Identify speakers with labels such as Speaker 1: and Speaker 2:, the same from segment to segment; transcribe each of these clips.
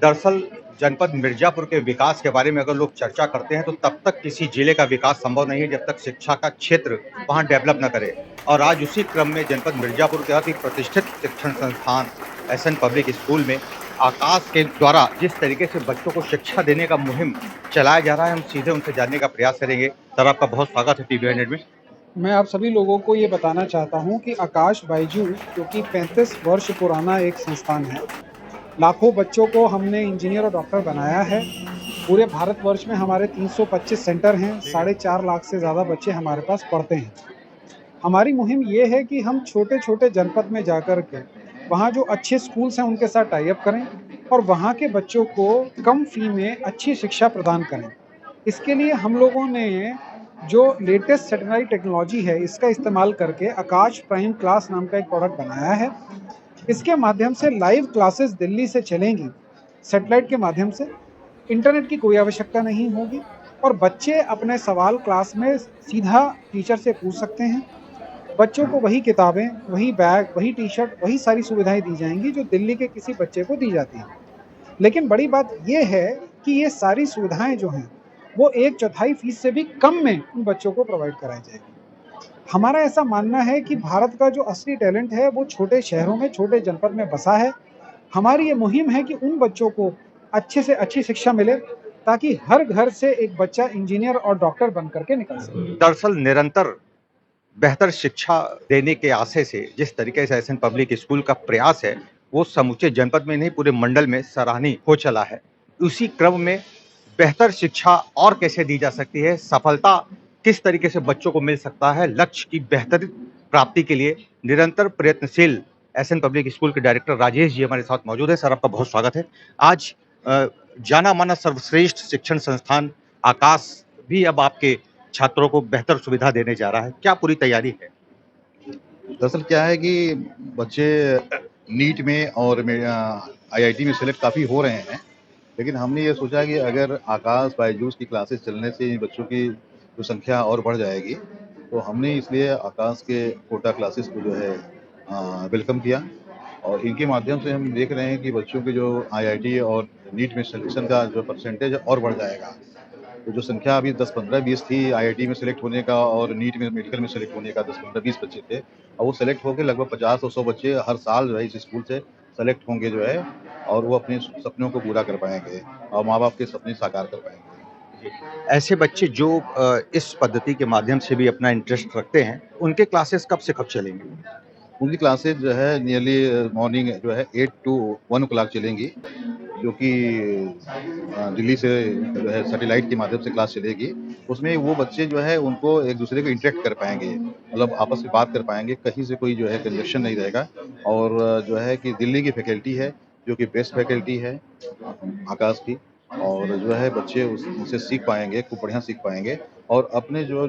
Speaker 1: दरअसल जनपद मिर्जापुर के विकास के बारे में अगर लोग चर्चा करते हैं तो तब तक किसी जिले का विकास संभव नहीं है जब तक शिक्षा का क्षेत्र वहां डेवलप न करे। और आज उसी क्रम में जनपद मिर्जापुर के अति प्रतिष्ठित शिक्षण संस्थान एसएन पब्लिक स्कूल में आकाश के द्वारा जिस तरीके से बच्चों को शिक्षा देने का मुहिम चलाया जा रहा है, हम सीधे उनसे जानने का प्रयास करेंगे। सर, आपका बहुत स्वागत है टीवी 100 में।
Speaker 2: मैं आप सभी लोगों को ये बताना चाहता हूँ कि आकाश बायजूस जो कि 35 वर्ष पुराना एक संस्थान है, लाखों बच्चों को हमने इंजीनियर और डॉक्टर बनाया है। पूरे भारतवर्ष में हमारे 325 सेंटर हैं, 4.5 लाख से ज़्यादा बच्चे हमारे पास पढ़ते हैं। हमारी मुहिम ये है कि हम छोटे छोटे जनपद में जाकर के वहाँ जो अच्छे स्कूल्स हैं उनके साथ टाई अप करें और वहाँ के बच्चों को कम फी में अच्छी शिक्षा प्रदान करें। इसके लिए हम लोगों ने जो लेटेस्ट सैटेलाइट टेक्नोलॉजी है इसका इस्तेमाल करके आकाश प्राइम क्लास नाम का एक प्रोडक्ट बनाया है। इसके माध्यम से लाइव क्लासेस दिल्ली से चलेंगी सैटेलाइट के माध्यम से। इंटरनेट की कोई आवश्यकता नहीं होगी और बच्चे अपने सवाल क्लास में सीधा टीचर से पूछ सकते हैं। बच्चों को वही किताबें, वही बैग, वही टी शर्ट, वही सारी सुविधाएं दी जाएंगी जो दिल्ली के किसी बच्चे को दी जाती हैं। लेकिन बड़ी बात यह है कि ये सारी सुविधाएं जो हैं वो 1/4 फीस से भी कम में उन बच्चों को प्रोवाइड कराई जाएगी। हमारा ऐसा मानना है कि भारत का जो असली टैलेंट है वो छोटे शहरों में, छोटे जनपद में बसा है। हमारी ये मुहिम है कि उन बच्चों को अच्छे से अच्छी शिक्षा मिले ताकि हर घर से एक बच्चा इंजीनियर और डॉक्टर बन करके निकल सके।
Speaker 1: दरअसल निरंतर बेहतर शिक्षा देने के आशय से जिस तरीके से एसएन पब्लिक स्कूल का प्रयास है, वो समूचे जनपद में नहीं पूरे मंडल में सराहनीय हो चला है। उसी क्रम में बेहतर शिक्षा और कैसे दी जा सकती है, सफलता किस तरीके से बच्चों को मिल सकता है, लक्ष्य की बेहतर प्राप्ति के लिए निरंतर प्रयत्नशील एसएन पब्लिक स्कूल के डायरेक्टर राजेश जी हमारे साथ मौजूद है। सर, आपका बहुत स्वागत है। आज जाना माना सर्वश्रेष्ठ शिक्षण संस्थान आकाश भी अब आपके छात्रों को बेहतर सुविधा देने जा रहा है, क्या पूरी तैयारी है?
Speaker 3: दरअसल क्या है कि बच्चे नीट में और आईआईटी में सेलेक्ट काफ़ी हो रहे हैं, लेकिन हमने ये सोचा कि अगर आकाश बायजूस की क्लासेस चलने से इन बच्चों की जो संख्या और बढ़ जाएगी, तो हमने इसलिए आकाश के कोटा क्लासेस को जो है वेलकम किया और इनके माध्यम से हम देख रहे हैं कि बच्चों के जो आईआईटी और नीट में सिलेक्शन का जो परसेंटेज है और बढ़ जाएगा। तो जो संख्या अभी 10, 15, 20 थी आईआईटी में सेलेक्ट होने का और नीट में मेडिकल में सेलेक्ट होने का 10, 15, 20 बच्चे थे, और वो सेलेक्ट होकर लगभग 50 और 100 बच्चे हर साल जो है इस स्कूल से सेलेक्ट होंगे जो है, और वो अपने सपनों को पूरा कर पाएंगे और माँ बाप के सपने साकार कर पाएंगे।
Speaker 1: ऐसे बच्चे जो इस पद्धति के माध्यम से भी अपना इंटरेस्ट रखते हैं, उनके क्लासेस कब से कब चलेंगे?
Speaker 3: उनकी क्लासेज जो है नियरली मॉर्निंग जो है 8 to 1 o'clock चलेंगी, जो कि दिल्ली से जो है सैटेलाइट के माध्यम से क्लास चलेगी। उसमें वो बच्चे जो है उनको एक दूसरे को इंटरेक्ट कर पाएंगे, मतलब आपस में बात कर पाएंगे, कहीं से कोई जो है कंजक्शन नहीं रहेगा। और जो है कि दिल्ली की फैकल्टी है जो कि बेस्ट फैकल्टी है आकाश की, और जो है बच्चे उनसे सीख पाएंगे, खूब बढ़िया सीख पाएंगे और अपने जो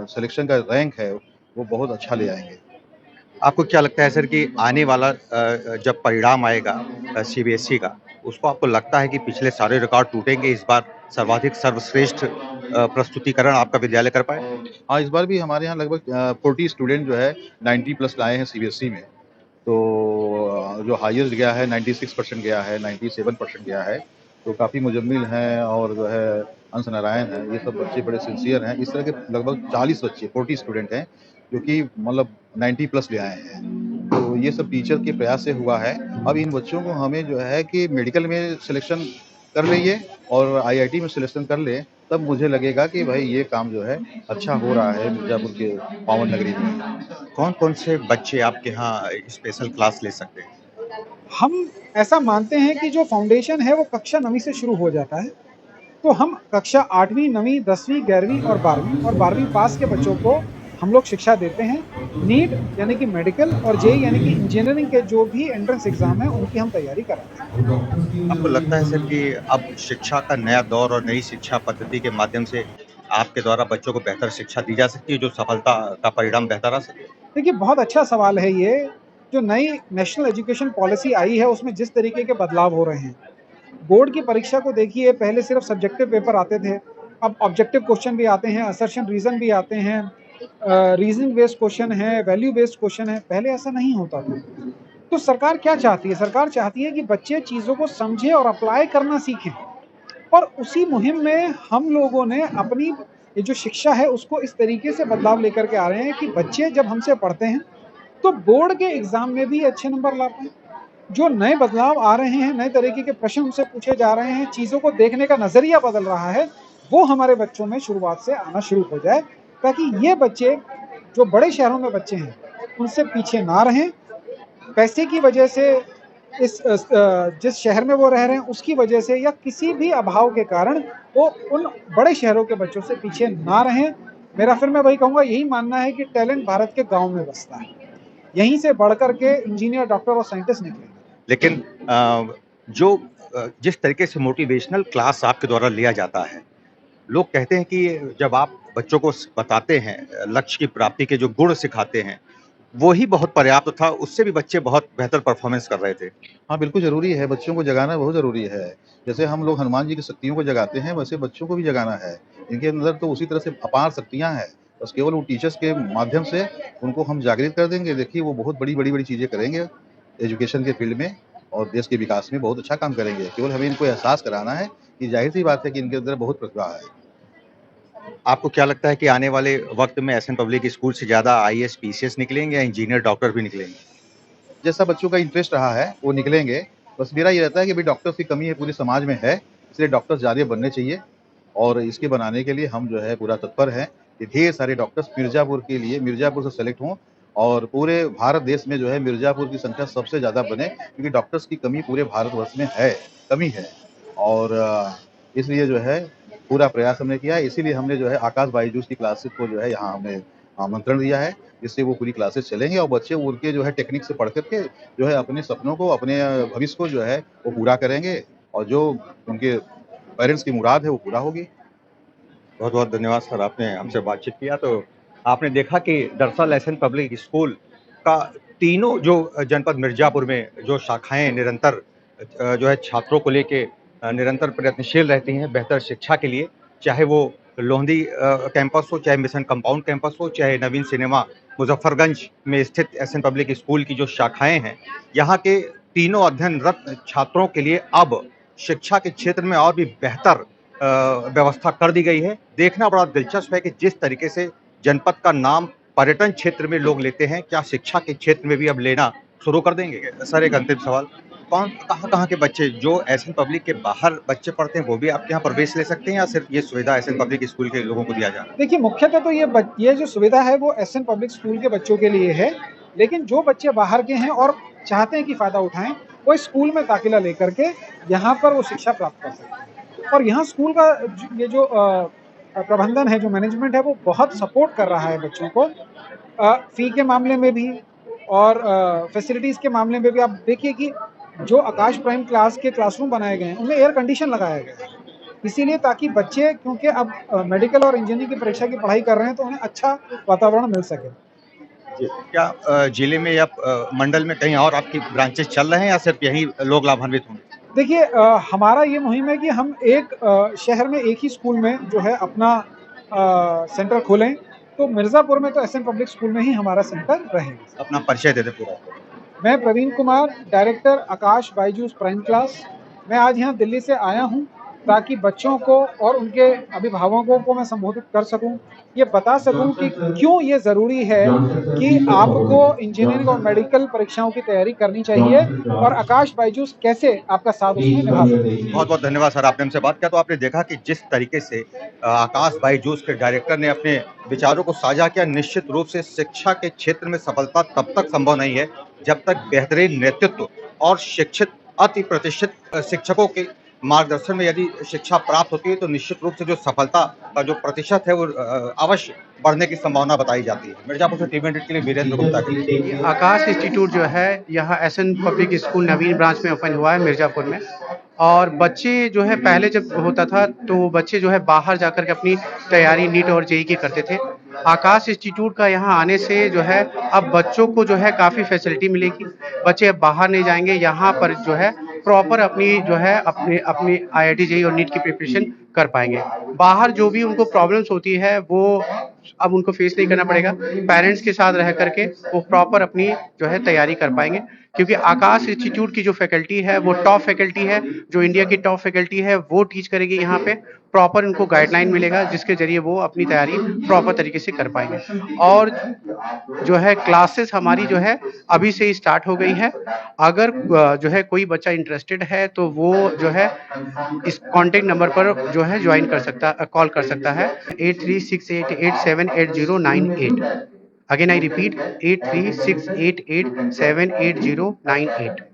Speaker 3: सिलेक्शन का रैंक है वो बहुत अच्छा ले आएंगे।
Speaker 1: आपको क्या लगता है सर कि आने वाला जब परिणाम आएगा सीबीएसई का, उसको आपको लगता है कि पिछले सारे रिकॉर्ड टूटेंगे, इस बार सर्वाधिक सर्वश्रेष्ठ प्रस्तुतिकरण आपका विद्यालय कर पाए?
Speaker 3: हाँ, इस बार भी हमारे यहाँ लगभग 40 स्टूडेंट जो है 90 प्लस लाए हैं सीबीएसई में। तो जो हाईएस्ट गया है 96% गया है, 97% गया है, तो काफ़ी मुजम्मिल हैं और जो है अंश नारायण हैं, ये सब बच्चे बड़े सिंसियर हैं। इस तरह के लगभग 40 बच्चे 40 स्टूडेंट हैं जो कि मतलब 90 प्लस ले आए हैं। तो ये सब टीचर के प्रयास से हुआ है। अब इन बच्चों को हमें जो है कि मेडिकल में सिलेक्शन कर लें और आईआईटी में सिलेक्शन कर लें, तब मुझे लगेगा कि भाई ये काम जो है अच्छा हो रहा है मिर्ज़ापुर के पावन नगरी में।
Speaker 1: कौन-कौन से बच्चे आपके यहाँ स्पेशल क्लास ले सकते हैं?
Speaker 2: हम ऐसा मानते हैं कि जो फाउंडेशन है वो कक्षा 9वीं से शुरू हो जाता है, तो हम कक्षा 8वीं, 9वीं, 10वीं, 11वीं और 12वीं पास के बच्चों को हम लोग शिक्षा देते हैं। नीट यानी कि मेडिकल और जेईई यानी कि इंजीनियरिंग के जो भी एंट्रेंस एग्जाम है उनकी हम तैयारी कराते हैं।
Speaker 1: आपको लगता है सर कि अब शिक्षा का नया दौर और नई शिक्षा पद्धति के माध्यम से आपके द्वारा बच्चों को बेहतर शिक्षा दी जा सकती है, जो सफलता का परिणाम बेहतर आ सके?
Speaker 2: देखिए, बहुत अच्छा सवाल है ये। जो नई नेशनल एजुकेशन पॉलिसी आई है उसमें जिस तरीके के बदलाव हो रहे हैं, बोर्ड की परीक्षा को देखिए, पहले सिर्फ सब्जेक्टिव पेपर आते थे, अब ऑब्जेक्टिव क्वेश्चन भी आते हैं, असर्शन रीजन भी आते हैं, रीजनिंग बेस्ड क्वेश्चन है, वैल्यू बेस्ड क्वेश्चन है। पहले ऐसा नहीं होता था। तो सरकार क्या चाहती है? सरकार चाहती है कि बच्चे चीज़ों को समझें और अप्लाई करना सीखें। और उसी मुहिम में हम लोगों ने अपनी ये जो शिक्षा है उसको इस तरीके से बदलाव लेकर के आ रहे हैं कि बच्चे जब हमसे पढ़ते हैं तो बोर्ड के एग्जाम में भी अच्छे नंबर लाते हैं। जो नए बदलाव आ रहे हैं, नए तरीके के प्रश्न उनसे पूछे जा रहे हैं, चीज़ों को देखने का नज़रिया बदल रहा है, वो हमारे बच्चों में शुरुआत से आना शुरू हो जाए, ताकि ये बच्चे जो बड़े शहरों में बच्चे हैं, उनसे पीछे ना रहें। पैसे की वजह से जिस शहर में वो रह रहे हैं उसकी वजह से या किसी भी अभाव के कारण वो उन बड़े शहरों के बच्चों से पीछे ना रहें। मेरा फिर मैं वही कहूँगा, यही मानना है कि टैलेंट भारत के गाँव में बसता है। यहीं से बढ़ कर के इंजीनियर, डॉक्टर और साइंटिस्ट निकलेंगे।
Speaker 1: लेकिन जिस तरीके से मोटिवेशनल क्लास आपके द्वारा लिया जाता है, लोग कहते हैं कि जब आप बच्चों को बताते हैं, लक्ष्य की प्राप्ति के जो गुण सिखाते हैं, वो ही बहुत पर्याप्त था, उससे भी बच्चे बहुत बेहतर परफॉर्मेंस कर रहे थे।
Speaker 3: हाँ, बिल्कुल ज़रूरी है, बच्चों को जगाना बहुत ज़रूरी है। जैसे हम लोग हनुमान जी की शक्तियों को जगाते हैं, वैसे बच्चों को भी जगाना है। इनके अंदर तो उसी तरह से अपार शक्तियाँ हैं, बस केवल वो टीचर्स के माध्यम से उनको हम जागृत कर देंगे, देखिए वो बहुत बड़ी-बड़ी चीज़ें करेंगे एजुकेशन के फील्ड में और देश के विकास में बहुत अच्छा काम करेंगे। केवल हमें इनको एहसास कराना है कि ज़ाहिर-सी बात है कि इनके अंदर बहुत प्रतिभा है।
Speaker 1: आपको क्या लगता है कि आने वाले वक़्त में एसएन पब्लिक स्कूल से ज़्यादा आईएएस, पीसीएस निकलेंगे या इंजीनियर, डॉक्टर भी निकलेंगे?
Speaker 3: जैसा बच्चों का इंटरेस्ट रहा है, वो निकलेंगे। बस मेरा ये रहता है कि भई डॉक्टर्स की कमी है पूरे समाज में है, इसलिए डॉक्टर्स ज़्यादा बनने चाहिए और इसके बनाने के लिए हम जो है पूरा तत्पर हैं कि ढेर सारे डॉक्टर्स मिर्ज़ापुर से सेलेक्ट हों और पूरे भारत देश में जो है मिर्ज़ापुर की संख्या सबसे ज़्यादा बने क्योंकि डॉक्टर्स की कमी पूरे भारतवर्ष में है, कमी है और इसलिए जो है पूरा प्रयास हमने किया है, इसीलिए हमने जो है आकाश बायजूस की क्लासेस को जो है यहाँ हमने आमंत्रण दिया है, जिससे वो पूरी क्लासेस चलेंगे और बच्चे उनके जो है टेक्निक से पढ़ कर के जो है अपने सपनों को, अपने भविष्य को जो है वो पूरा करेंगे और जो उनके पेरेंट्स की मुराद है वो पूरा होगी।
Speaker 1: बहुत-बहुत धन्यवाद सर, आपने हमसे बातचीत किया। तो आपने देखा कि दरअसल एसएन पब्लिक स्कूल का तीनों जो जनपद मिर्ज़ापुर में जो शाखाएँ निरंतर जो है छात्रों को लेके निरंतर प्रयत्नशील रहती हैं बेहतर शिक्षा के लिए, चाहे वो लोहंदी कैंपस हो, चाहे मिशन कंपाउंड कैंपस हो, चाहे नवीन सिनेमा मुज़फ्फरगंज में स्थित एसएन पब्लिक स्कूल की जो शाखाएँ हैं, यहाँ के तीनों अध्ययनरत छात्रों के लिए अब शिक्षा के क्षेत्र में और भी बेहतर व्यवस्था कर दी गई है। देखना बड़ा दिलचस्प है कि जिस तरीके से जनपद का नाम पर्यटन क्षेत्र में लोग लेते हैं, क्या शिक्षा के क्षेत्र में भी अब लेना शुरू कर देंगे? सर एक अंतिम सवाल, कहाँ-कहाँ के बच्चे जो एसएन पब्लिक के बाहर बच्चे पढ़ते हैं, वो भी आपके यहाँ प्रवेश ले सकते हैं या सिर्फ़ ये सुविधा एसएन पब्लिक स्कूल के लोगों को दिया जा रहा है?
Speaker 2: देखिए, मुख्यतः तो ये जो सुविधा है वो एसएन पब्लिक स्कूल के बच्चों के लिए है, लेकिन जो बच्चे बाहर के हैं और चाहते हैं कि फ़ायदा उठाएँ, वो इस स्कूल में दाखिला लेकर के यहाँ पर वो शिक्षा प्राप्त कर सकते हैं। और यहाँ स्कूल का ये जो प्रबंधन है, जो मैनेजमेंट है, वो बहुत सपोर्ट कर रहा है बच्चों को। फ़ी के मामले में भी और फैसिलिटीज़ के मामले में भी। आप देखिए कि जो आकाश प्राइम क्लास के क्लासरूम बनाए गए हैं, उनमें एयर कंडीशन लगाया गया है। इसीलिए ताकि बच्चे, क्योंकि अब मेडिकल और इंजीनियरिंग की परीक्षा की पढ़ाई कर रहे हैं, तो उन्हें अच्छा वातावरण मिल सके।
Speaker 1: जी। क्या जिले में या मंडल में कहीं और आपकी ब्रांचेज़ चल रहे हैं या सिर्फ़ यहीं लोग लाभान्वित होंगे?
Speaker 2: देखिए, हमारा ये मुहिम है कि हम एक शहर में एक ही स्कूल में जो है अपना सेंटर खोलें, तो मिर्ज़ापुर में तो एसएन पब्लिक स्कूल में ही हमारा सेंटर रहेगा।
Speaker 1: अपना परिचय दे दें पूरा।
Speaker 2: मैं प्रवीण कुमार, डायरेक्टर आकाश बायजूस प्राइम क्लास। मैं आज यहाँ दिल्ली से आया हूँ ताकि बच्चों को और उनके अभिभावकों को मैं संबोधित कर सकूँ, ये बता सकूँ कि क्यों ये ज़रूरी है कि आपको इंजीनियरिंग और मेडिकल परीक्षाओं की तैयारी करनी चाहिए और आकाश बायजूस कैसे आपका साथ उसमें निभा सकते हैं।
Speaker 1: बहुत-बहुत धन्यवाद सर, आपने हमसे बात किया। तो आपने देखा कि जिस तरीके से आकाश बायजूस के डायरेक्टर ने अपने विचारों को साझा किया, निश्चित रूप से शिक्षा के क्षेत्र में सफलता तब तक संभव नहीं है, जब तक बेहतरीन नेतृत्व और शिक्षित अति प्रतिष्ठित शिक्षकों के मार्गदर्शन में यदि शिक्षा प्राप्त होती है, तो निश्चित रूप से जो सफलता का जो प्रतिशत है, वो अवश्य बढ़ने की संभावना बताई जाती है। मिर्ज़ापुर से टीवी 100 के लिए वीरेंद्र गुप्ता के लिए।
Speaker 4: आकाश इंस्टीट्यूट जो है यहाँ एसएन पब्लिक स्कूल नवीन ब्रांच में ओपन हुआ है मिर्ज़ापुर में। और बच्चे जो है पहले जब होता था तो बच्चे जो है बाहर जाकर के अपनी तैयारी नीट और जेईई की करते थे। आकाश इंस्टीट्यूट का यहाँ आने से जो है अब बच्चों को जो है काफ़ी फैसिलिटी मिलेगी। बच्चे अब बाहर नहीं जाएंगे, यहाँ पर जो है प्रॉपर अपनी जो है अपनी आईआईटी जेईई और नीट की प्रिपरेशन कर पाएंगे। बाहर जो भी उनको प्रॉब्लम्स होती है वो अब उनको फेस नहीं करना पड़ेगा, पेरेंट्स के साथ रह करके वो प्रॉपर अपनी जो है तैयारी कर पाएंगे, क्योंकि आकाश इंस्टीट्यूट की जो फैकल्टी है वो टॉप फैकल्टी है, जो इंडिया की टॉप फैकल्टी है वो टीच करेगी यहाँ पे। प्रॉपर उनको गाइडलाइन मिलेगा जिसके जरिए वो अपनी तैयारी प्रॉपर तरीके से कर पाएंगे। और जो है क्लासेस हमारी जो है अभी से ही स्टार्ट हो गई है। अगर जो है कोई बच्चा इंटरेस्टेड है तो वो जो है इस कॉन्टैक्ट नंबर पर जो है ज्वाइन कर सकता, कॉल कर सकता है 8368878098। Again I repeat 8368878098।